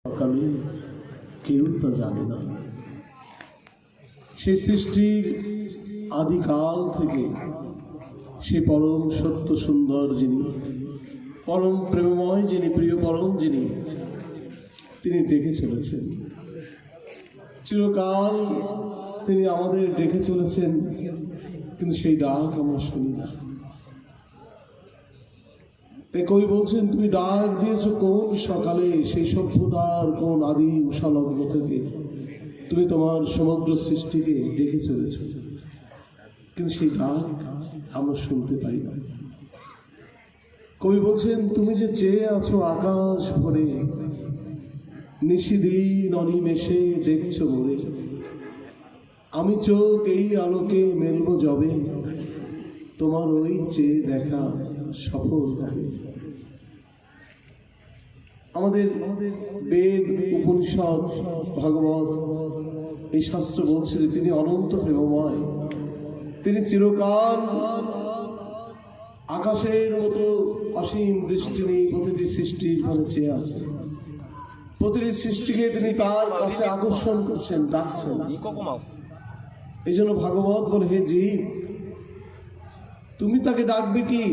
সকালে কেউ তা জানে না। সেই সৃষ্টির আদিকাল থেকে সে পরম সত্য সুন্দর যিনি, পরম প্রেমময় যিনি, প্রিয় পরম যিনি, তিনি ডেকে চলেছেন চিরকাল। তিনি আমাদের ডেকে চলেছেন, কিন্তু সেই ডাক আমরা শুনি না। কবি বলছেন, তুমি ডাক দিয়েছো কোন সকালে, সেই সভ্যতার কোন আদি উষালগ্ন থেকে তুমি তোমার সমগ্র সৃষ্টিকে ডেকে চলেছ, কিন্তু সেই ডাক আমরা শুনতে পাই না। কবি বলছেন, তুমি যে চেয়ে আছো আকাশ ভরে, নিশিদিন অনিমেষে দেখছো ভরে, আমি চোখ এই আলোকে মেলবো যবে, তোমার ওই চেয়ে দেখা সফল হবে। আমাদের বেদ, উপনিষদ, ভাগবত, এই শাস্ত্র বলছে যে তিনি অনন্ত প্রেমময়। তিনি চিরকাল আকাশের মতো অসীম দৃষ্টি নিয়ে প্রতিটি সৃষ্টির ঘরে চেয়ে আছেন। প্রতিটি সৃষ্টিকে তিনি তার কাছে আকর্ষণ করছেন, ডাকছেন। এই জন্য ভাগবত বলে, হে জীব, তুমি তাকে ডাকবে কি?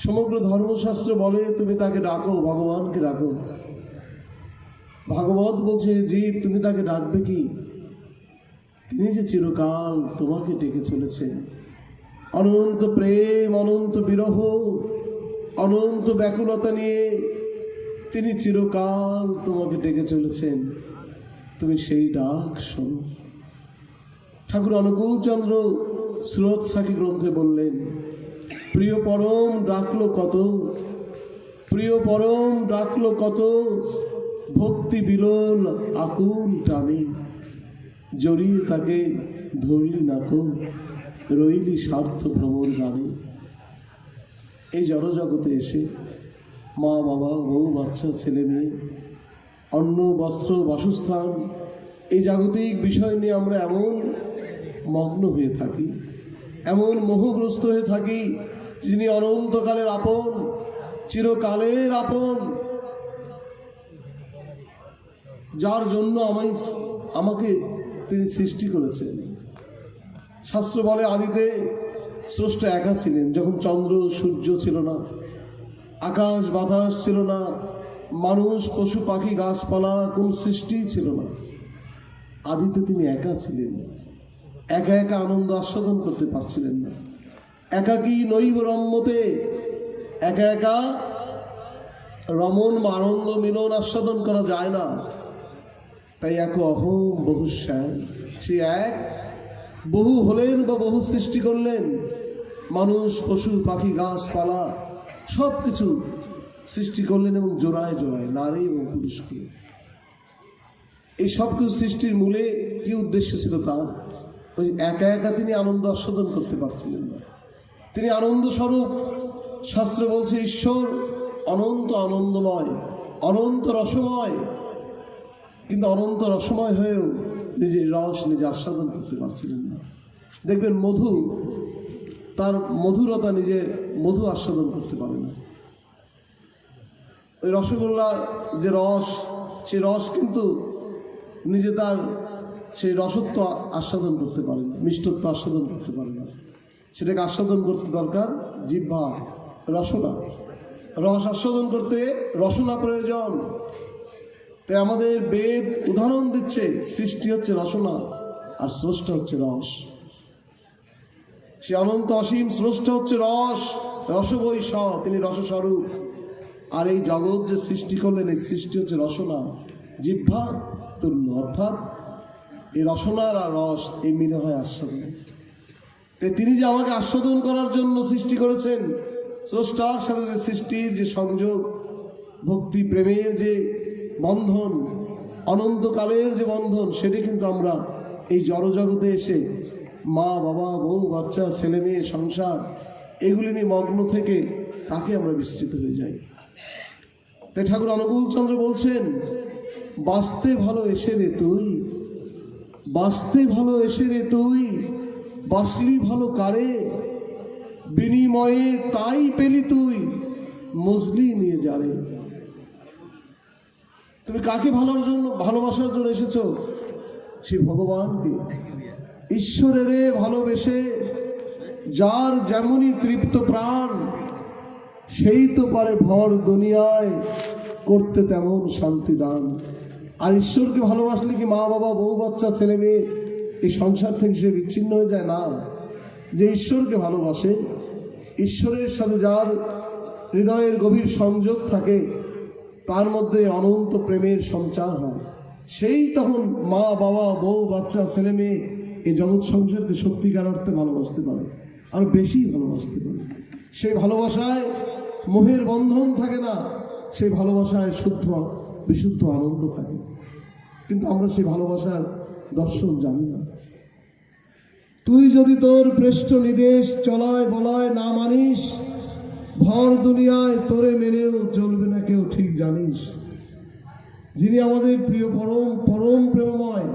সমগ্র ধর্মশাস্ত্র বলে তুমি তাকে ডাকো, ভগবানকে ডাকো। ভাগবত বলছে, হে জীব, তুমি তাকে ডাকবে কি? তিনি যে চিরকাল তোমাকে ডেকে চলেছেন। অনন্ত প্রেম, অনন্ত বিরহ, অনন্ত ব্যাকুলতা নিয়ে তিনি চিরকাল তোমাকে ডেকে চলেছেন। তুমি সেই ডাক শোনো। ঠাকুর অনুকূলচন্দ্র স্রোত সাখী গ্রন্থে বললেন, প্রিয় পরম ডাকলো কত, প্রিয় পরম ডাকলো কত, ভক্তি বিলোল আকুল টানে, জড়িয়ে তাকে ধরলি নাকো, রইলি স্বার্থ ভ্রমর গানে। এই জড়জগতে এসে মা বাবা, বউ বাচ্চা, ছেলে মেয়ে, অন্ন বস্ত্র বাসস্থান, এই জাগতিক বিষয় নিয়ে আমরা এমন মগ্ন হয়ে থাকি, এমন মোহগ্রস্ত হয়ে থাকি, যিনি অনন্তকালের আপন, চিরকালের আপন, যার জন্য আমাকে তিনি সৃষ্টি করেছেন। শাস্ত্র বলে, আদিতে স্রষ্টা একা ছিলেন। যখন চন্দ্র সূর্য ছিল না, আকাশ বাতাস ছিল না, মানুষ পশু পাখি গাছপালা কোন সৃষ্টি ছিল না, আদিতে তিনি একা ছিলেন। একা একা আনন্দ আস্বাদন করতে পারছিলেন না। একাকী নৈব রম্যতে, একা একা রমণ বা আনন্দ মিলন আস্বাদন করা যায় না। তাই এক অহম বহুশ্যাম, সে এক বহু হলেন বা বহু সৃষ্টি করলেন। মানুষ পশু পাখি গাছপালা সব কিছু সৃষ্টি করলেন, এবং জোড়ায় জোড়ায় নারী এবং পুরুষকে। এই সব কিছু সৃষ্টির মূলে কি উদ্দেশ্য ছিল তার? ওই একা একা তিনি আনন্দ আস্বাদন করতে পারছিলেন না। তিনি আনন্দ স্বরূপ। শাস্ত্র বলছে, ঈশ্বর অনন্ত আনন্দময়, অনন্ত রসময়, কিন্তু অনন্ত রসময় হয়েও নিজের রস নিজে আস্বাদন করতে পারছিলেন না। দেখবেন মধু, তার মধুরতা নিজে মধু আস্বাদন করতে পারে না। ওই রসগোল্লার যে রস, সে রস কিন্তু নিজে তার সেই রসত্ব আস্বাদন করতে পারে না, মিষ্টত্ব আস্বাদন করতে পারে না। সেটাকে আস্বাদন করতে দরকার জিহ্বা, রসনা। রস আস্বাদন করতে রসনা প্রয়োজন। তাই আমাদের বেদ উদাহরণ দিচ্ছে, সৃষ্টি হচ্ছে রসনা আর স্রষ্টা হচ্ছে রস। সে অনন্ত অসীম স্রষ্টা হচ্ছে রস, রসবৈ স, তিনি রসস্বরূপ। আর এই জগৎ যে সৃষ্টি করলেন, এই সৃষ্টি হচ্ছে রসনা, জিহ্বা তুল্য। অর্থাৎ এই রসনার আর রস এই মিলে হয় আস্বাদন। তাই তিনি যে আমাকে আস্বাদন করার জন্য সৃষ্টি করেছেন, স্রষ্টার সাথে যে সৃষ্টির যে সংযোগ, ভক্তি প্রেমের যে বন্ধন, অনন্তকালের যে বন্ধন, সেটা কিন্তু আমরা এই জড়জগতে এসে মা বাবা, বউ বাচ্চা, ছেলে মেয়ে, সংসার, এগুলি নিয়ে মগ্ন থেকে তাকে আমরা বিস্তৃত হয়ে যাই। তাই ঠাকুর অনুকূলচন্দ্র বলছেন, বাঁচতে ভালো এসে রে তুই, বাঁচতে ভালো এসে রে তুই, বাঁচলি ভালো কারে, বিনিময়ে তাই পেলি তুই, মজলি নিয়ে যারে। তুমি কাকে ভালোবাসার জন্য এসেছো? সেই ভগবানকে, ঈশ্বরের ভালোবেসে যার যেমনই তৃপ্ত প্রাণ, সেই তো পারে ভর দুনিয়ায় করতে তেমন শান্তি দান। আর ঈশ্বরকে ভালোবাসলে কি মা বাবা বউ বাচ্চা ছেলে মেয়ে এই সংসার থেকে সে বিচ্ছিন্ন হয়ে যায়? না। যে ঈশ্বরকে ভালোবাসে, ঈশ্বরের সাথে যার হৃদয়ের গভীর সংযোগ থাকে, তার মধ্যে অনন্ত প্রেমের সঞ্চার হয়। সেই তখন মা বাবা বউ বাচ্চা ছেলে মেয়ে এই জগৎ সংসারকে সত্যিকার অর্থে ভালোবাসতে পারে, আর বেশি ভালোবাসতে পারে। সেই ভালোবাসায় মোহের বন্ধন থাকে না, সেই ভালোবাসায় শুদ্ধ বিশুদ্ধ আনন্দ থাকে। কিন্তু আমরা সেই ভালোবাসার দর্শন জানি না। তুই যদি তোর পৃষ্ঠ নির্দেশ চলায় বলায় না মানিস, ভর দুনিয়ায় তোরে মেনেও চলবে না কেউ, ঠিক জানিস। যিনি আমাদের প্রিয় পরম পরম প্রেমময়,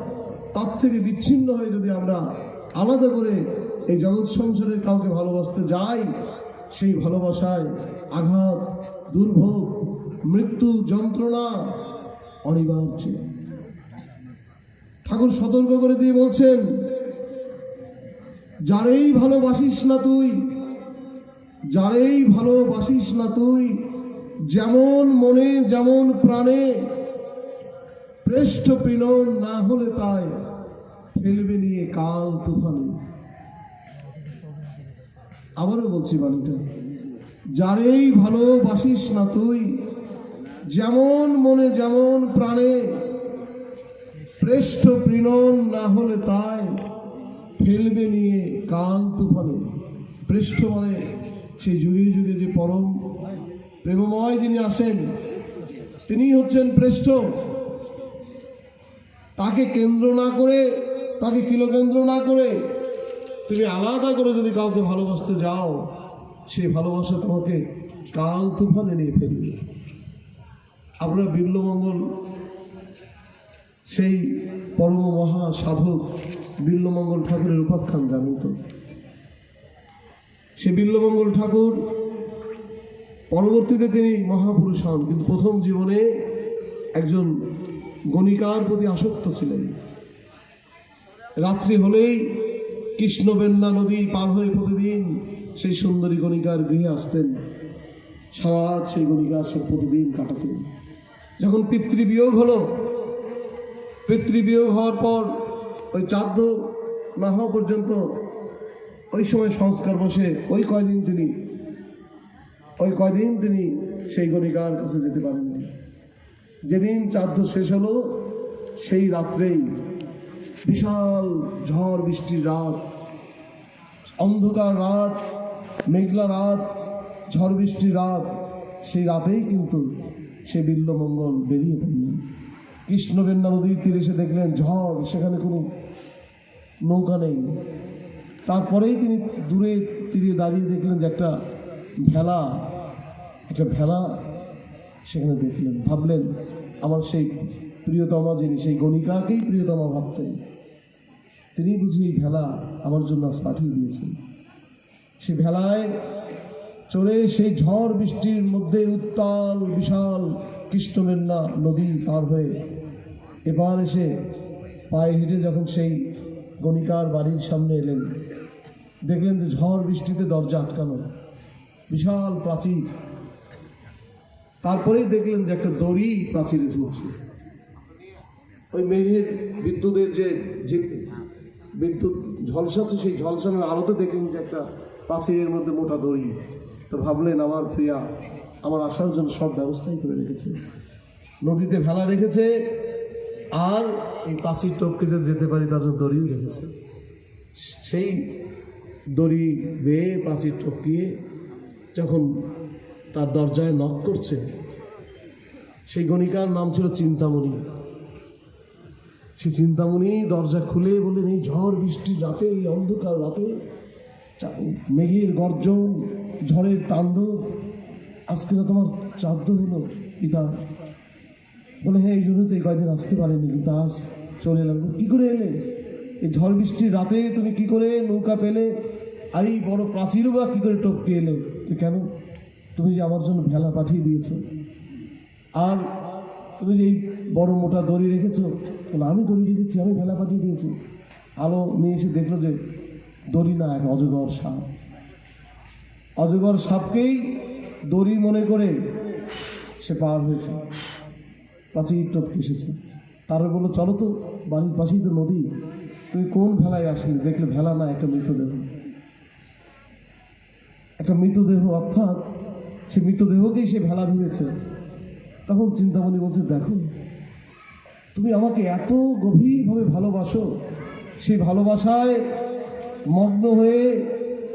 তার থেকে বিচ্ছিন্ন হয়ে যদি আমরা আলাদা করে এই জগৎ সংসারের কাউকে ভালোবাসতে যাই, সেই ভালোবাসায় আঘাত, দুর্ভোগ, মৃত্যু, যন্ত্রণা অনিবার্য। ঠাকুর সতর্ক করে দিয়ে বলছেন, যারেই ভালোবাসিস না তুই, যারেই ভালোবাসিস না তুই, যেমন মনে যেমন প্রাণে, পৃষ্ঠ পীড়ন না হলে তাই ফেলবে নিয়ে কাল তুফানে। আবারও বলছি বাণীটা, যারেই ভালোবাসিস না তুই, যেমন মনে যেমন প্রাণে, পৃষ্ঠ পীড়ন না হলে তাই ফেলবে নিয়ে কাল তুফানে। পৃষ্ঠ মানে সেই যুগে যুগে যে পরম প্রেমময় যিনি আসেন, তিনি হচ্ছেন পৃষ্ঠ। তাকে কেন্দ্র না করে, তাকে কিলোকেন্দ্র না করে তুমি আলাদা করে যদি কাউকে ভালোবাসতে যাও, সেই ভালোবাসা তোমাকে কাল তুফানে নিয়ে ফেলবে। আমরা বিল্বমঙ্গল, সেই পরম মহা সাধক বিল্বমঙ্গল ঠাকুরের উপাখ্যান জানেন তো? সে বিল্বমঙ্গল ঠাকুর পরবর্তীতে তিনি মহাপুরুষ হন, কিন্তু প্রথম জীবনে একজন গণিকার প্রতি আসক্ত ছিলেন। রাত্রি হলেই কৃষ্ণবেন্না নদী পার হয়ে প্রতিদিন সেই সুন্দরী গণিকার গৃহে আসতেন। সারা রাত সেই গণিকার সে প্রতিদিন কাটাতেন। যখন পিতৃবিয়োগ হলো, পিতৃবিয়োগ হওয়ার পর ওই চাঁদ না হওয়া পর্যন্ত ওই সময় সংস্কার বসে ওই কয়দিন তিনি সেই গণিকার কাছে যেতে পারেননি। যেদিন চাঁদ শেষ হলো, সেই রাত্রেই বিশাল ঝড় বৃষ্টির রাত, অন্ধকার রাত, মেঘলা রাত, ঝড় বৃষ্টির রাত, সেই রাতেই কিন্তু সে বিল্বমঙ্গল বেরিয়ে পড়লেন। কৃষ্ণবেন্না নদীর তীরে এসে দেখলেন ঝড়, সেখানে কোনো নৌকা নেই। তারপরেই তিনি দূরে তীরে দাঁড়িয়ে দেখলেন যে একটা ভেলা সেখানে দেখলেন। ভাবলেন, আমার সেই প্রিয়তমা, যিনি সেই গণিকাকেই প্রিয়তমা ভাবতেন, তিনি বুঝি এই ভেলা আমার জন্য আজ পাঠিয়ে দিয়েছেন। সে ভেলায় চড়ে সেই ঝড় বৃষ্টির মধ্যে উত্তাল বিশাল কৃষ্ণবেন্না নদী পার হয়ে এবার এসে পায়ে হেঁটে যখন সেই গণিকার বাড়ির সামনে এলেন, দেখলেন যে ঝড় বৃষ্টিতে দরজা আটকানো, বিশাল প্রাচীর। তারপরেই দেখলেন যে একটা দড়ি প্রাচীরে ঝুলছে। ওই মেঘের বিদ্যুতের যে বিদ্যুৎ ঝলসাচ্ছে, সেই ঝলসানোর আলোতে দেখলেন যে একটা প্রাচীরের মধ্যে মোটা দড়ি। তো ভাবলেন, আমার প্রিয়া আমার আসার জন্য সব ব্যবস্থাই করে রেখেছে, নদীতে ভেলা রেখেছে, আর এই প্রাচীর টপকে যেতে পারি তার জন্য দড়িও রেখেছে। সেই দড়ি বেয়ে প্রাচীর টপকিয়ে যখন তার দরজায় নক করছে, সেই গণিকার নাম ছিল চিন্তামণি। সেই চিন্তামণি দরজা খুলে বললেন, এই ঝড় বৃষ্টির রাতে, এই অন্ধকার রাতে, মেঘের গর্জন, ঝড়ের তাণ্ডব, আজকে না তোমার শ্রাদ্ধ হলো পিতা? বলে, হ্যাঁ, এই জন্য তো এই কয়দিন আসতে পারেনি, কিন্তু আজ চলে এলাম। কী করে এলে? এই ঝড় বৃষ্টির রাতে তুমি কি করে নৌকা পেলে? আর এই বড় প্রাচীরও বা কী করে টপকে এলে? কেন? তুমি যে আমার জন্য ভেলা পাঠিয়ে দিয়েছ, আর তুমি যে এই বড় মোটা দড়ি রেখেছো? বলে আমি দড়ি রেখেছি, আমি ভেলা পাঠিয়ে দিয়েছি। আলো নিয়ে এসে দেখলো যে দড়ি না, এক অজগর সাপ। অজগর সাপকেই দড়ি মনে করে সে পার হয়েছে, প্রাচীর টপকে এসেছে। তারপরে বললো চলো তো, বাড়ির পাশেই তো নদী, তুমি কোন ভেলায় আসলে? দেখলে ভেলা না, একটা মৃতদেহ। একটা মৃতদেহ, অর্থাৎ সে মৃতদেহকেই সে ভেলা ভেবেছে। তখন চিন্তামণি বলছে, দেখো তুমি আমাকে এত গভীরভাবে ভালোবাসো, সেই ভালোবাসায় মগ্ন হয়ে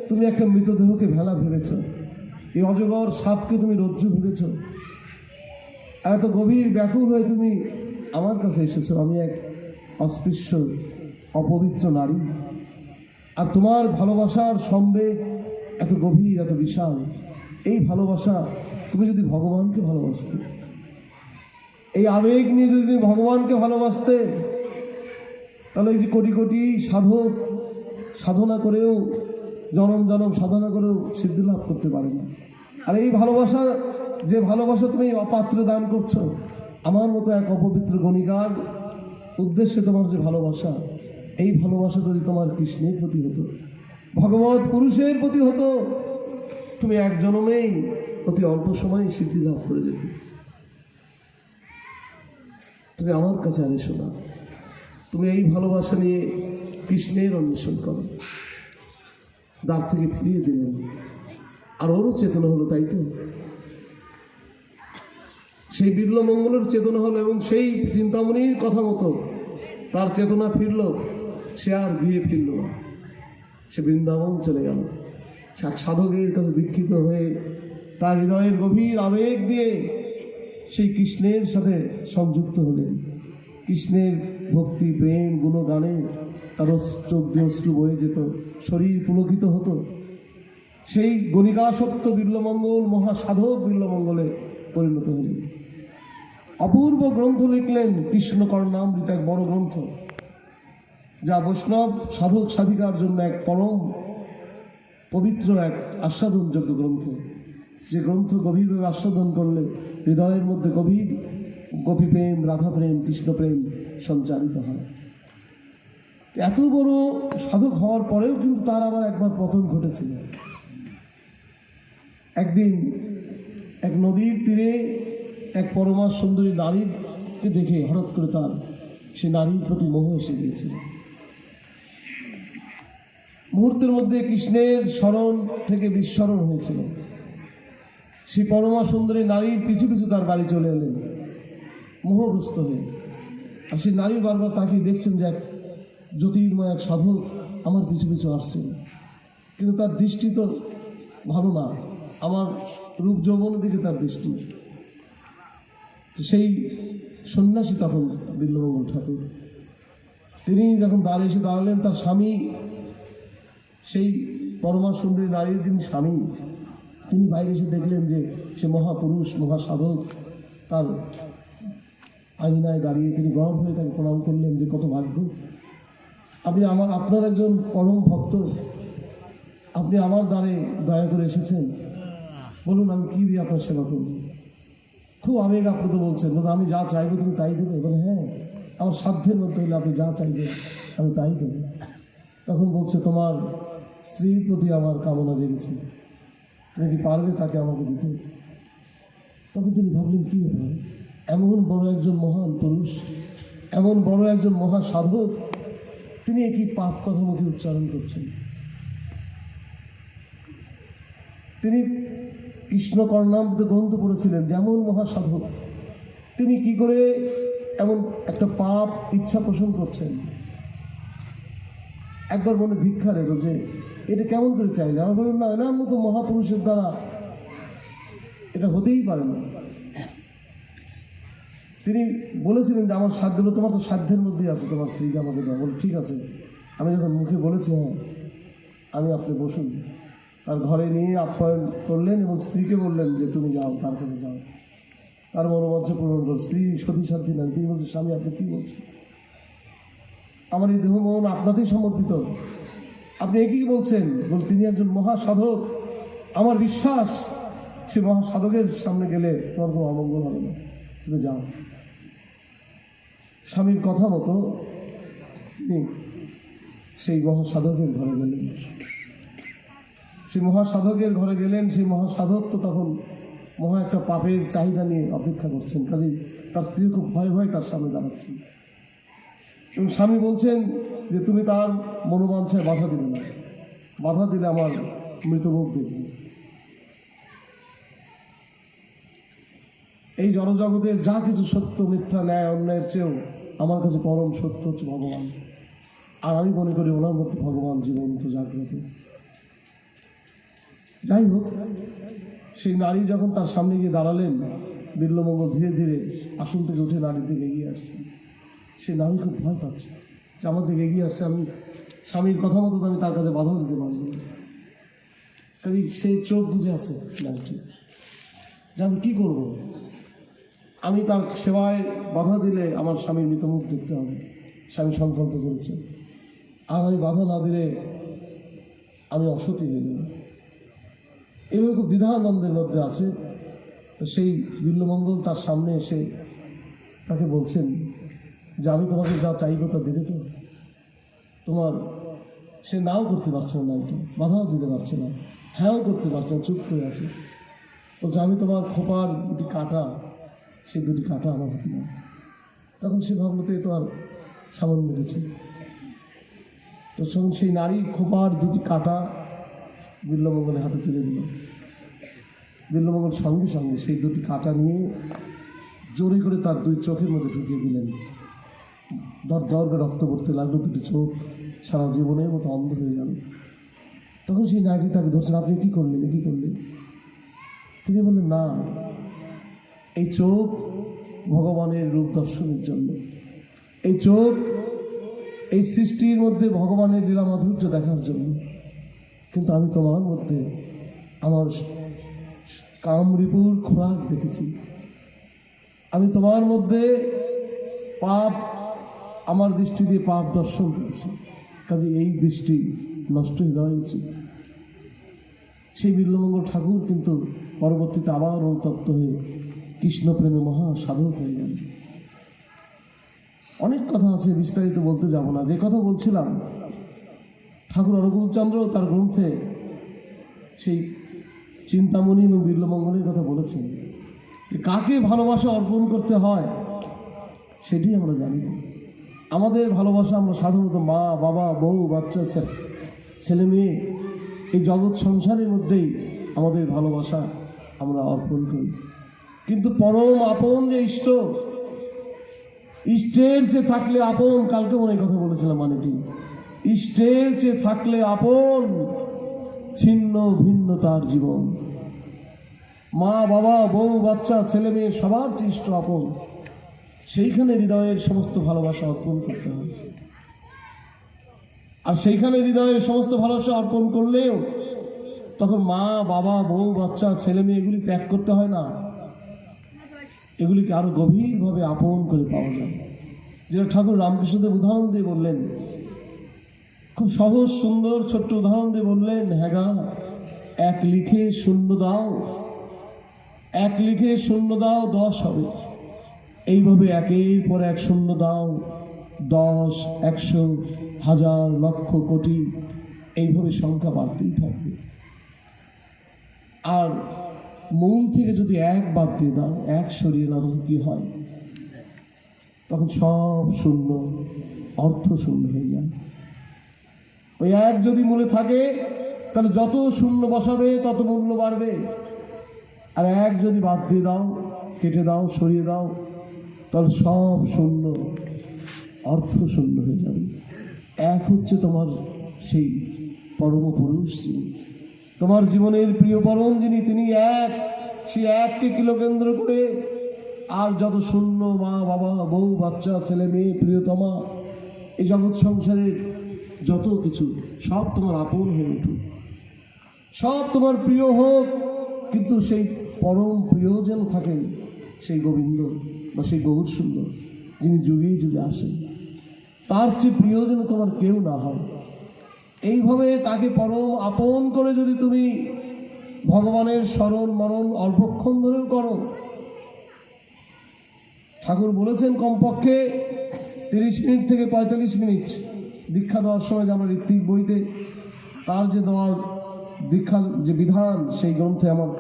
তুমি একটা মৃতদেহকে ভেলা ভেবেছ, এই অজগর সাপকে তুমি রজ্জু ভেবেছ, এত গভীর ব্যাকুল হয়ে তুমি আমার কাছে এসেছো। আমি এক অস্পৃশ্য অপবিত্র নারী, আর তোমার ভালোবাসার সম্বেগ এত গভীর, এত বিশাল। এই ভালোবাসা, তুমি যদি ভগবানকে ভালোবাসতে, এই আবেগ নিয়ে যদি তুমি ভগবানকে ভালোবাসতে, তাহলে এই যে কোটি কোটি সাধক সাধনা করেও, জনম জনম সাধনা করেও সিদ্ধি লাভ করতে পারে না। আর এই ভালোবাসা, যে ভালোবাসা তুমি অপাত্রে দান করছো, আমার মতো এক অপবিত্র গণিকার উদ্দেশ্যে তোমার যে ভালোবাসা, এই ভালোবাসা যদি তোমার কৃষ্ণের প্রতি হতো, ভগবত পুরুষের প্রতি হতো, তুমি এক জন্মেই অতি অল্প সময়ে সিদ্ধি লাভ করে যেতে। তুমি আমার কাছে আর এসো না, তুমি এই ভালোবাসা নিয়ে কৃষ্ণের অন্বেষণ করো। দ্বার থেকে ফিরিয়ে দিলেন, আর ওরও চেতনা হলো, তাই তো? সেই বিল্বমঙ্গলের চেতনা হলো, এবং সেই চিন্তামণির কথা মতো তার চেতনা ফিরল। সে আর গৃহে ফিরল না, সে বৃন্দাবন চলে গেল। সাধকের কাছে দীক্ষিত হয়ে তার হৃদয়ের গভীর আবেগ দিয়ে সেই কৃষ্ণের সাথে সংযুক্ত হলেন। কৃষ্ণের ভক্তি, প্রেম, গুণগানে তার চোখ দিয়ে অশ্রু বয়ে যেত, শরীর পুলকিত হতো। সেই গণিকাসক্ত বিল্বমঙ্গল মহাসাধক বিল্বমঙ্গলে পরিণত হলেন। অপূর্ব গ্রন্থ লিখলেন, কৃষ্ণকর্ণামৃত, এক বড় গ্রন্থ, যা বৈষ্ণব সাধক সাধিকার জন্য এক পরম পবিত্র, এক আস্বাদনযোগ্য গ্রন্থ। যে গ্রন্থ গভীরভাবে আস্বাদন করলে হৃদয়ের মধ্যে গভীর গোপীপ্রেম, রাধাপ্রেম, কৃষ্ণপ্রেম সঞ্চারিত হয়। এত বড় সাধক হওয়ার পরেও কিন্তু তার আবার একবার পতন ঘটেছিল। একদিন এক নদীর তীরে এক পরমা সুন্দরী নারীকে দেখে হঠাৎ করে তার সে নারীর প্রতি মোহ এসে গিয়েছিল। মুহূর্তের মধ্যে কৃষ্ণের স্মরণ থেকে বিস্মরণ হয়েছিল। সেই পরমা সুন্দরী নারীর পিছু পিছু তার বাড়ি চলে এলেন মোহগ্রস্ত হয়ে। আর সেই নারী বারবার তাকিয়ে দেখছেন যে এক জ্যোতির্ময় এক সাধক আমার পিছু পিছু আসছেন, কিন্তু তার দৃষ্টি তো ভালো না, আমার রূপ যৌবনের দিকে তার দৃষ্টি। সেই সন্ন্যাসী তখন বিল্বমঙ্গল ঠাকুর, তিনি যখন দ্বারে এসে দাঁড়ালেন, তার স্বামী, সেই পরমা সুন্দরী নারীর যিনি স্বামী, তিনি বাইরে এসে দেখলেন যে সে মহাপুরুষ, মহাসাধক তার আঙিনায় দাঁড়িয়ে। তিনি গর্ব হয়ে তাকে প্রণাম করলেন যে কত ভাগ্য, আপনি আপনার একজন পরম ভক্ত, আপনি আমার দ্বারে দয়া করে এসেছেন, বলুন আমি কী দিয়ে আপনার সেবা করব। খুব আবেগ আপ্লুত বলছেন, বলতে আমি যা চাইবো তুমি তাই দেবে? বলে হ্যাঁ, আমার সাধ্যের মধ্যে হলে আপনি যা চাইবেন আমি তাই দেবো। তখন বলছে, তোমার স্ত্রীর প্রতি আমার কামনা জেগেছে, তুমি কি পারবে তাকে আমাকে দিতে? তখন তিনি ভাবলেন, কী ব্যাপার, এমন বড় একজন মহান পুরুষ, এমন বড় একজন মহাসাধক, তিনি একই পাপ কথা মুখে উচ্চারণ করছেন। তিনি কৃষ্ণকর্ণামৃত গ্রন্থ পড়েছিলেন, যেমন মহাসাধক তিনি কি করে এমন একটা পাপ ইচ্ছা পোষণ করছেন। একবার মনে ভিক্ষা রেখো যে এটা কেমন করে চাইলে, আমার বলুন না, এনার মতো মহাপুরুষের দ্বারা এটা হতেই পারে না। তিনি বলেছিলেন যে আমার সাধ্য হলো, তোমার তো সাধ্যের মধ্যেই আছে তোমার স্ত্রীকে আমাকে দেওয়া। বলে ঠিক আছে, আমি যখন মুখে বলেছি হ্যাঁ আমি, আপনি বসুন। তার ঘরে নিয়ে আপ্যায়ন করলেন এবং স্ত্রীকে বললেন যে তুমি যাও, তার কাছে যাও, তার মনোবাঞ্ছা পূরণ করো। স্ত্রী সতী সাধ্যী নেন, তিনি বলছেন, স্বামী আপনি কী বলছেন, আমার এই দেহ মন আপনাতেই সমর্পিত, আপনি একই বলছেন। বল, তিনি একজন মহাসাধক, আমার বিশ্বাস সে মহাসাধকের সামনে গেলে তোমার কোনো অমঙ্গল হবে না, তুমি যাও। স্বামীর কথা মতো তিনি সেই মহাসাধকের ঘরে গেলেন। সেই মহাসাধকের ঘরে গেলেন। সেই মহাসাধক তো তখন মহা একটা পাপের চাহিদা নিয়ে অপেক্ষা করছেন। কাজেই তার স্ত্রী খুব ভয়ে ভয়ে তার সামনে দাঁড়াচ্ছেন এবং স্বামী বলছেন যে তুমি তার মনোবাঞ্ছায় বাধা দিলে না, বাধা দিলে আমার মৃতমুখ দেখবে। এই জড়জগতের যা কিছু সত্য মিথ্যা ন্যায় অন্যায়ের চেয়েও আমার কাছে পরম সত্য হচ্ছে ভগবান, আর আমি মনে করি ওনার মধ্যে ভগবান জীবন্ত জাগ্রত। যাই হোক, সেই নারী যখন তার সামনে গিয়ে দাঁড়ালেন, বিল্বমঙ্গল ধীরে ধীরে আসন থেকে উঠে নারীর দিকে এগিয়ে আসছেন। সে নারী খুব ভয় পাচ্ছে যে আমার দিকে এগিয়ে আসছে, আমি স্বামীর কথা মতো আমি তার কাছে বাধা দিতে পারবো না। কাজে সেই চোখ বুঝে আছে নারীটি যে আমি কী করবো, আমি তার সেবায় বাধা দিলে আমার স্বামীর মৃতমুখ দেখতে হবে। স্বামী সংকল্প করেছে, আর আমি বাধা না দিলে আমি অসতী হয়ে যাব। এভাবে খুব দ্বিধানন্দের মধ্যে আছে। তো সেই বিল্বমঙ্গল তার সামনে এসে তাকে বলছেন যে আমি তোমাকে যা চাইবো তা দেবে তো? তোমার সে নাও করতে পারছে না, নাইটি বাধাও দিতে পারছে না, হ্যাঁও করতে পারছে না, চুপ করে আছে। বলছে আমি তোমার খোপার দুটি কাঁটা, সেই দুটি কাঁটা আমার হাতে না। তখন সে ভাবলো তো আর সামান্য কিছু। তো তখন সেই নারী খোপার দুটি কাঁটা বিল্বমঙ্গলের হাতে তুলে দিল। বিল্বমঙ্গল সঙ্গে সঙ্গে সেই দুটি কাঁটা নিয়ে জোরে করে তার দুই চোখের মধ্যে ঢুকিয়ে দিলেন। দর দর করে রক্ত পড়তে লাগলো, দুটি চোখ সারা জীবনের মতো অন্ধ হয়ে গেল। তখন সেই নারী তাকে ধরছেন, আপনি কী করলেন, কী করলেন? তিনি বললেন, না, এই চোখ ভগবানের রূপ দর্শনের জন্য, এই চোখ এই সৃষ্টির মধ্যে ভগবানের লীলা মাধুর্য দেখার জন্য। কিন্তু আমি তোমার মধ্যে আমার কামরিপুর খোরাক দেখেছি, আমি তোমার মধ্যে পাপ, আমার দৃষ্টি দিয়ে পাপ দর্শন করেছি। কাজে এই দৃষ্টি নষ্ট হয়ে যাওয়া উচিত। সেই বিল্বমঙ্গল ঠাকুর কিন্তু পরবর্তীতে আবার অনুতপ্ত হয়ে কৃষ্ণপ্রেমে মহা সাধক হয়ে গেলেন। অনেক কথা আছে, বিস্তারিত বলতে যাব না। যে কথা বলছিলাম, ঠাকুর অনুকূলচন্দ্র তার গ্রন্থে সেই চিন্তামণি এবং বিল্বমঙ্গলের কথা বলেছেন যে কাকে ভালোবাসা অর্পণ করতে হয় সেটি আমরা জানি না। আমাদের ভালোবাসা আমরা সাধারণত মা, বাবা, বউ, বাচ্চা, ছেলে মেয়ে, এই জগৎ সংসারের মধ্যেই আমাদের ভালোবাসা আমরা অর্পণ করি। কিন্তু পরম আপন যে ইষ্ট, ইষ্টের চেয়ে থাকলে আপন, কালকে মনে কথা বলেছিলাম, মানেটি ইষ্টের চেয়ে থাকলে আপন, ছিন্ন ভিন্ন তার জীবন। মা, বাবা, বউ, বাচ্চা, ছেলে মেয়ে সবার চেয়ে ইষ্ট আপন, সেইখানে হৃদয়ের সমস্ত ভালোবাসা অর্পণ করতে হয়। আর সেইখানে হৃদয়ের সমস্ত ভালোবাসা অর্পণ করলেও তখন মা, বাবা, বউ, বাচ্চা, ছেলে মেয়ে এগুলি ত্যাগ করতে হয় না, এগুলিকে আরো গভীরভাবে আপন করে পাওয়া যায়। যেটা ঠাকুর রামকৃষ্ণদেব উদাহরণ দিয়ে বললেন, খুব সহজ সুন্দর ছোট্ট উদাহরণ দিয়ে বললেন, হ্যাঁ গা, এক লিখে শূন্য দাও, এক লিখে শূন্য দাও 10 হবে। এইভাবে একের পর এক শূন্য দাও, 10, 100, 1000, লক্ষ, কোটি, এইভাবে সংখ্যা বাড়তেই থাকবে। আর মূল থেকে যদি এক বাদ দিয়ে দাও, এক সরিয়ে দাও, তখন কি হয়? তখন সব শূন্য, অর্থ শূন্য হয়ে যায়। ওই এক যদি মূলে থাকে তাহলে যত শূন্য বসাবে তত মূল্য বাড়বে। আর এক যদি বাদ দিয়ে দাও, কেটে দাও, সরিয়ে দাও, তাহলে সব শূন্য, অর্থ শূন্য হয়ে যাবে। এক হচ্ছে তোমার সেই পরম পুরুষ, যিনি তোমার জীবনের প্রিয় পরম, যিনি তিনি এক। সে এককে কিলোকেন্দ্র করে আর যত শূন্য, মা, বাবা, বউ, বাচ্চা, ছেলে মেয়ে, প্রিয়তমা, এই জগৎ সংসারের যত কিছু সব তোমার আপন হয়ে উঠুক, সব তোমার প্রিয় হোক, কিন্তু সেই পরম প্রিয় যেন থাকেন সেই গোবিন্দ বা সেই গৌর সুন্দর, যিনি যুগে যুগে আসেন, তার চেয়ে প্রিয় যেন তোমার কেউ না হয়। এইভাবে তাকে পরম আপন করে যদি তুমি ভগবানের স্মরণ মরণ অল্পক্ষণ ধরেও করো, ঠাকুর বলেছেন কমপক্ষে 30 মিনিট থেকে 45 মিনিট দীক্ষা দেওয়ার সময় যে আমরা ঋত্বিক বইতে তার যে দেওয়ার দীক্ষা যে বিধান সেই গ্রন্থে আমার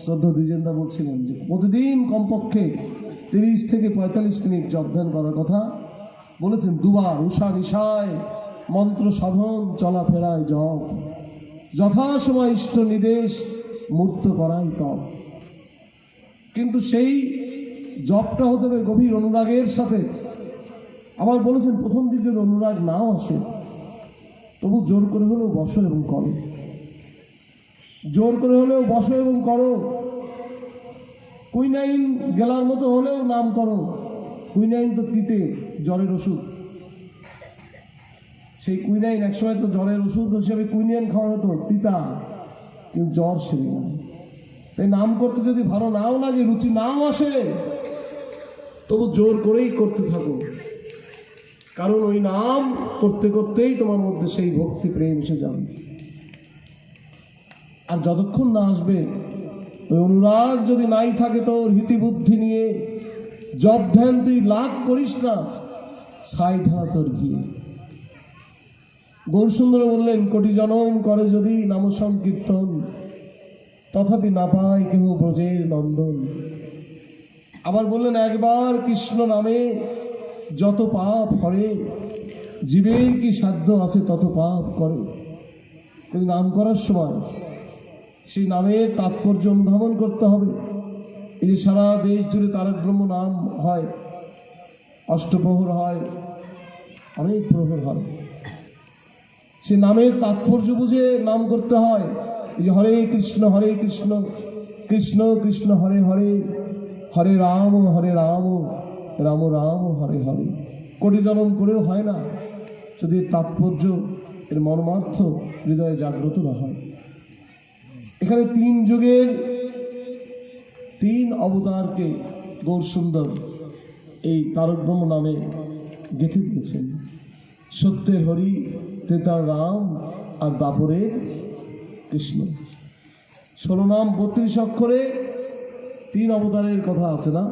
শ্রদ্ধা দ্বিজেন্দা বলছিলেন যে প্রতিদিন কমপক্ষে 30 থেকে 45 মিনিট জপ ধ্যান করার কথা বলেছেন। দুবার উষা নিশায় মন্ত্র সাধন চলাফেরায় জপ, যথাসময় ইষ্ট নির্দেশ মূর্ত করাই তপ। কিন্তু সেই জপটা হতে হবে গভীর অনুরাগের সাথে। আবার বলেছেন প্রথম দিকে যদি অনুরাগ নাও আসে তবু জোর করে হলেও বসো এবং করো, জোর করে হলেও বসো এবং করো। কুইনাইন গেলার মতো হলেও নাম করো। কুইনাইন তো তিতে, জ্বরের ওষুধ। সেই কুইনাইন একসময় তো জ্বরের ওষুধ হিসেবে কুইনাইন খাওয়া হতো, তিতা, কিন্তু জ্বর সেরে যায়। তাই নাম করতে যদি ভালো নাও লাগে, রুচি নাও আসে, তবু জোর করেই করতে থাকো, কারণ ওই নাম করতে করতেই তোমার মধ্যে সেই ভক্তি প্রেম এসে যাবে। আর যতক্ষণ না আসবে ওই অনুরাগ যদি নাই থাকে, তোর হিতিবুদ্ধি নিয়ে জপ ধ্যান তুই লাভ করিস না, সাইড হা তোর ঘিয়ে। গৌরসুন্দর বললেন কোটি জনম করে যদি নাম সংকীর্তন, তথাপি না পায় কেহ ব্রজের নন্দন। আবার বললেন একবার কৃষ্ণ নামে যত পাপ হরে, জীবের কি সাধ্য আছে তত পাপ করে। নাম করার সময় সেই নামের তাৎপর্য অনুধাবন করতে হবে। এই যে সারা দেশ জুড়ে তারক ব্রহ্ম নাম হয়, অষ্টপ্রহর হয়, অনেক প্রহর হয়, সে নামের তাৎপর্য বুঝে নাম করতে হয়। এই যে হরে কৃষ্ণ কৃষ্ণ কৃষ্ণ হরে হরে, হরে রাম রাম রাম হরে হরে। কোটি জনম করেও হয় না যদি তাৎপর্য এর মর্মার্থ হৃদয়ে জাগ্রত না হয়। এখানে 3 যুগের 3 অবতারকে গৌরসুন্দর এই তারক ব্রহ্ম নামে গেঁথে দিয়েছেন। সত্যের হরি, ত্রেতার রাম, আর দাপরের কৃষ্ণ। 16 নাম 32 অক্ষরে 3 অবতারের কথা আছে না?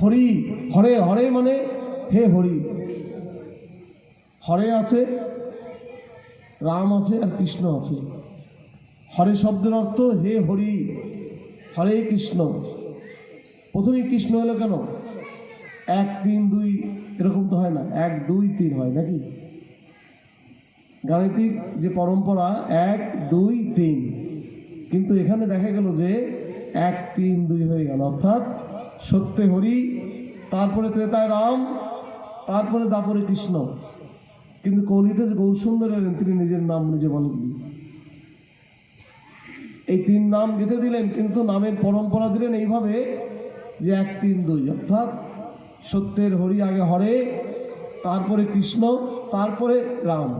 হরি, হরে হরে মানে হে হরি। হরে আছে, রাম আছে, আর কৃষ্ণ আছে। হরে শব্দের অর্থ হে হরি, হরে কৃষ্ণ। প্রথমেই কৃষ্ণ হলো কেন? 1 3 2 এরকম তো হয় না, 1 2 3 হয় নাকি? গাণিতিক যে পরম্পরা 1 2 3, কিন্তু এখানে দেখা গেল যে 1 3 2 হয়ে গেল। অর্থাৎ সত্যে হরি, তারপরে ত্রেতায় রাম, তারপরে দাপরে কৃষ্ণ। কিন্তু কলিতে যে গৌরসুন্দর এলেন, তিনি নিজের নাম নিজে বলেননি। এই 3 নাম গেঁথে দিলেন, কিন্তু নামের পরম্পরা দিলেন এইভাবে যে 1 3 2, অর্থাৎ সত্যের হরি আগে হরে, তারপরে কৃষ্ণ, তারপরে রাম।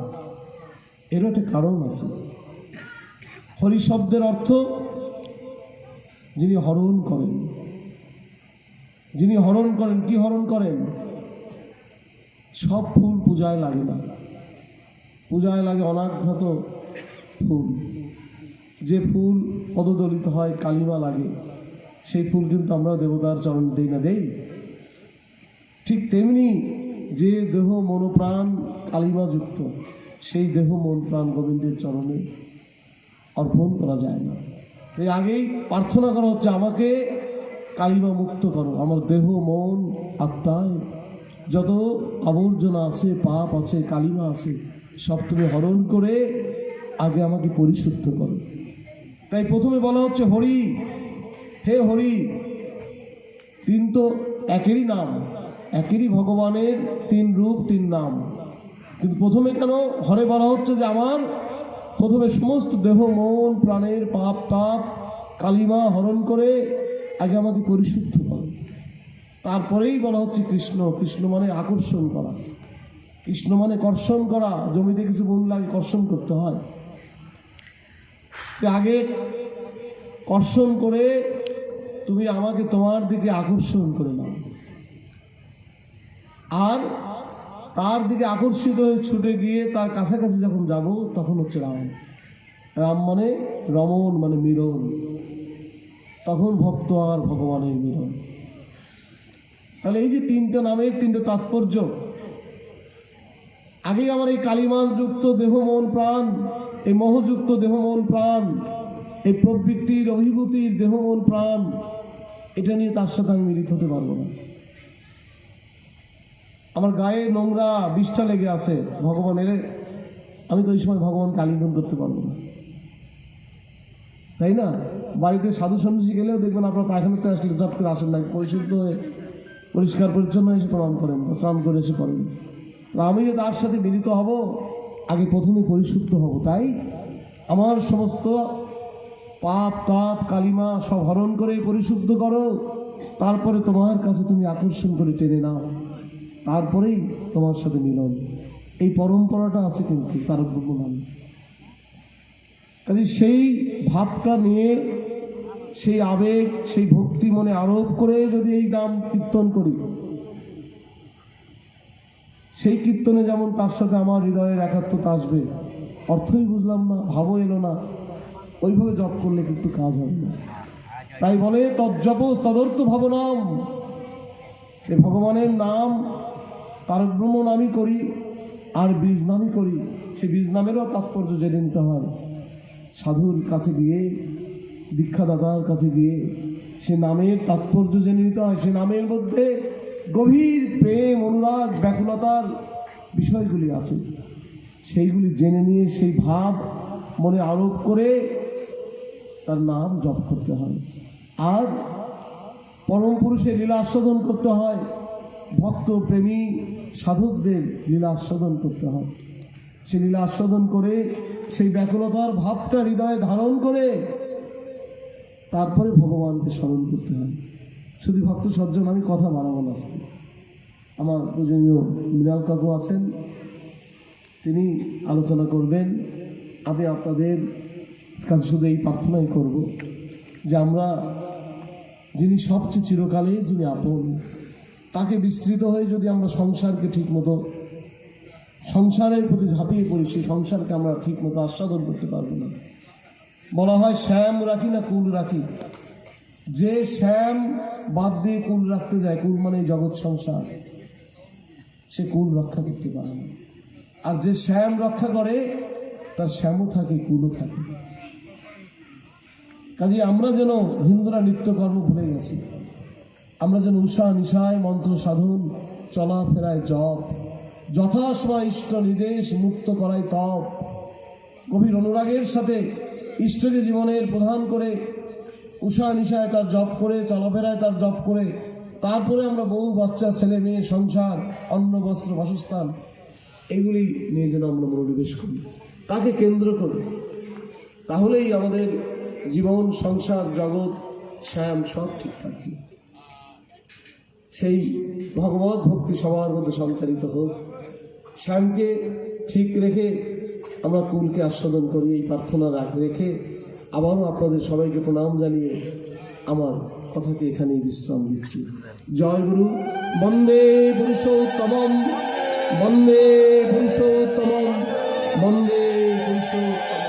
এর একটা কারণ আছে। হরি শব্দের অর্থ যিনি হরণ করেন। যিনি হরণ করেন, কি হরণ করেন? সব ফুল পূজায় লাগে না, পূজায় লাগে অনাঘ্রত ফুল। যে ফুল পদদলিত হয়, কালিমা লাগে, সেই ফুল কিন্তু আমরা দেবতার চরণে দেই না, দেই। ঠিক তেমনি যে দেহ মনোপ্রাণ কালিমাযুক্ত, সেই দেহ মন প্রাণ গোবিন্দের চরণে অর্পণ করা যায় না। তাই আগেই প্রার্থনা করা হচ্ছে, আমাকে কালিমা মুক্ত করো। আমার দেহ মন আত্মায় যত আবর্জনা আছে, পাপ আছে, কালিমা আছে, সব তুমি হরণ করে আগে আমাকে পরিশুদ্ধ করো। তাই প্রথমে বলা হচ্ছে হরি, হে হরি। 3 তো একেরই নাম, একেরই ভগবানের 3 রূপ 3 নাম। কিন্তু প্রথমে কেন হরে বলা হচ্ছে? যে আমার প্রথমে সমস্ত দেহ মন প্রাণের পাপ তাপ কালিমা হরণ করে আগে আমাকে পরিশুদ্ধ করো। তারপরেই বলা হচ্ছে কৃষ্ণ। কৃষ্ণ মানে আকর্ষণ করা, কৃষ্ণ মানে কর্ষণ করা। জমিতে কিছু বন লাগে, কর্ষণ করতে হয়। আগে কর্ষণ করে তুমি আমাকে তোমার দিকে আকর্ষণ করে নাও, আর তার দিকে আকর্ষিত হয়ে ছুটে গিয়ে তার কাছাকাছি যখন যাব, তখন হচ্ছে রাম। রাম মানে রমণ, মানে মিলন। তখন ভক্ত আর ভগবানের মিলন। তাহলে এই যে 3টা নামের 3টা তাৎপর্য, আগেই আমার এই কালিমাযুক্ত দেহ মন প্রাণ, এই মোহযুক্ত দেহ মন প্রাণ, এই প্রবৃত্তির অভিভূতির দেহ মন প্রাণ, এটা নিয়ে তার সাথে আমি মিলিত হতে পারবো না। আমার গায়ে নোংরা বিষ্ঠা লেগে আছে, ভগবান এলে আমি তো ওই সময় ভগবানকে আলিঙ্গন করতে পারবো না, তাই না? বাড়িতে সাধু সন্ন্যাসী গেলেও দেখবেন আপনার পায়খানাতে আসলে চট করে আসেন না, পরিশুদ্ধ হয়ে পরিষ্কার পরিচ্ছন্ন এসে প্রণাম করেন, স্নান করে এসে করেন। আমি যে তার সাথে মিলিত হব, আগে প্রথমে পরিশুদ্ধ হব। তাই আমার সমস্ত পাপ তাপ কালিমা সব হরণ করে পরিশুদ্ধ করো, তারপরে তোমার কাছে তুমি আকর্ষণ করে টেনে নাও, তারপরেই তোমার সাথে মিলন। এই পরম্পরাটা আছে কিন্তু তার নাম। কাজে সেই ভাবটা নিয়ে, সেই আবেগ, সেই ভক্তি মনে আরোপ করে যদি এই নাম কীর্তন করি, সেই কীর্তনে যেমন তার সাথে আমার হৃদয়ের একাত্মতা আসবে। অর্থই বুঝলাম না, ভাবও এলো না, ওইভাবে জপ করলে কিন্তু কাজ হবে না। তাই বলে তজ্জপ তদর্থ ভাবনাম, এই ভগবানের নাম তারক ব্রহ্ম নামই করি আর বীজ নামই করি, সে বীজ নামেরও তাৎপর্য জেনে নিতে হয়। সাধুর কাছে গিয়ে, দীক্ষাদাতার কাছে গিয়ে সে নামের তাৎপর্য জেনে নিতে হয়। সে নামের মধ্যে গভীর প্রেম, অনুরাগ, ব্যাকুলতার বিষয়গুলি আছে, সেইগুলি জেনে নিয়ে সেই ভাব মনে আরোপ করে তার নাম জপ করতে হয়। আর পরম পুরুষের লীলা আস্বাদন করতে হয়, ভক্ত প্রেমী সাধকদের লীলা আস্বাদন করতে হয়। সে লীলা আস্বাদন করে সেই ব্যাকুলতার ভাবটা হৃদয়ে ধারণ করে তারপরে ভগবানকে স্মরণ করতে হয়। শুধু ভক্ত সজ্জন, আমি কথা বাড়াবো না। আমার পূজনীয় মৃণাল কাকু আছেন, তিনি আলোচনা করবেন। আমি আপনাদের কাছে শুধু এই প্রার্থনাই করব যে আমরা যিনি সবচেয়ে চিরকালে যিনি আপন, তাকে বিস্মৃত হয়ে যদি আমরা সংসারকে ঠিকমতো, সংসারের প্রতি ঝাঁপিয়ে পড়ি, সেই সংসারকে আমরা ঠিকমতো আস্বাদন করতে পারবো না। বলা হয় শ্যাম রাখি না কুল রাখি। যে শ্যাম বাদ দিয়ে কুল রাখতে যায়, কুল মানে জগৎ সংসার, সে কুল রক্ষা করতে পারে না। আর যে শ্যাম রক্ষা করে তার শ্যামও থাকে, কুলও থাকে। কাজে আমরা যেন, হিন্দুরা নিত্যকর্ম ভুলে গেছি, আমরা যেন উষা নিশায় মন্ত্র সাধন, চলাফেরায় জপ, যথাসময় ইষ্ট নির্দেশ, মুক্ত করাই তপ, গভীর অনুরাগের সাথে ইষ্টকে জীবনের প্রধান করে উষা নিশায় তার জপ করে, চলাফেরায় তার জপ করে, তারপরে আমরা বউ বাচ্চা ছেলে মেয়ে সংসার, অন্ন বস্ত্র বাসস্থান, এগুলি নিয়ে যেন আমরা মনোনিবেশ করি, তাকে কেন্দ্র করি। তাহলেই আমাদের জীবন, সংসার, জগৎ, শ্যাম সব ঠিক থাকবে। সেই ভগবত ভক্তি সবার মধ্যে সঞ্চারিত হোক। শ্যামকে ঠিক রেখে আমরা কুলকে আস্বাদন করি, এই প্রার্থনা রেখে আবারও আপনাদের সবাইকে প্রণাম জানিয়ে আমার কথাকে এখানেই বিশ্রাম দিচ্ছি। জয় গুরু। বন্দে পুরুষোত্তমম, বন্দে পুরুষোত্তমম, বন্দে পুরুষোত্তমম।